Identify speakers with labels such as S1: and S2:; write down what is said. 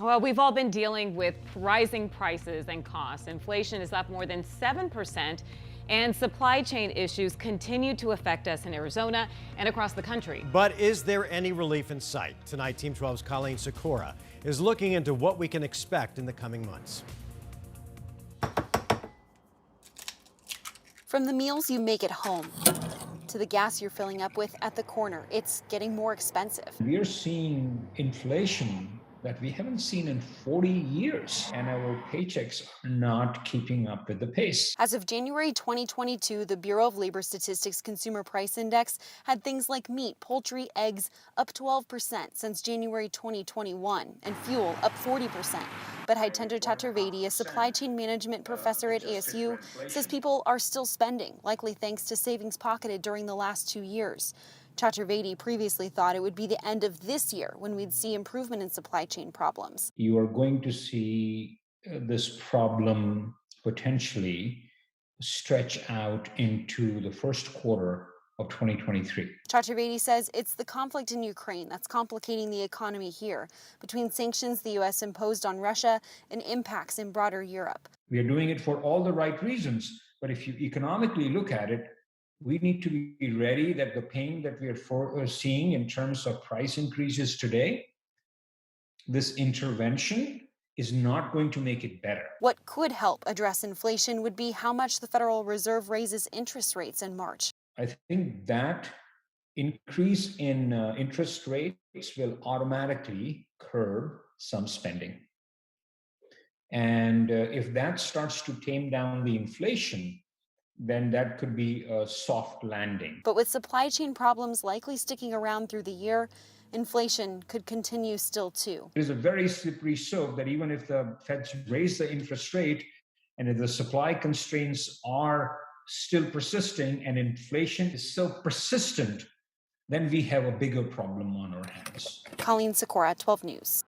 S1: Well, we've all been dealing with rising prices and costs. Inflation is up more than 7%, and supply chain issues continue to affect us in Arizona and across the country.
S2: But is there any relief in sight? Tonight, Team 12's Colleen Sikora is looking into what we can expect in the coming months.
S3: From the meals you make at home to the gas you're filling up with at the corner, it's getting more expensive.
S4: We are seeing inflation that we haven't seen in 40 years, and our paychecks are not keeping up with the pace.
S3: As of January 2022, the Bureau of Labor Statistics Consumer Price Index had things like meat, poultry, eggs up 12% since January 2021, and fuel up 40%. But Hitendra Chaturvedi, a supply chain management professor at ASU, says people are still spending, likely thanks to savings pocketed during the last 2 years. Chaturvedi previously thought it would be the end of this year when we'd see improvement in supply chain problems.
S4: You are going to see this problem potentially stretch out into the first quarter of 2023.
S3: Chaturvedi says it's the conflict in Ukraine that's complicating the economy here, between sanctions the U.S. imposed on Russia and impacts in broader Europe.
S4: We are doing it for all the right reasons, but if you economically look at it, we need to be ready that the pain that we are seeing in terms of price increases today, this intervention is not going to make it better.
S3: What could help address inflation would be how much the Federal Reserve raises interest rates in March.
S4: I think that increase in interest rates will automatically curb some spending. And if that starts to tame down the inflation, then that could be a soft landing.
S3: But with supply chain problems likely sticking around through the year, inflation could continue still too.
S4: It is a very slippery slope that even if the Feds raise the interest rate and if the supply constraints are still persisting and inflation is still persistent, then we have a bigger problem on our hands.
S3: Colleen Sikora, 12 News.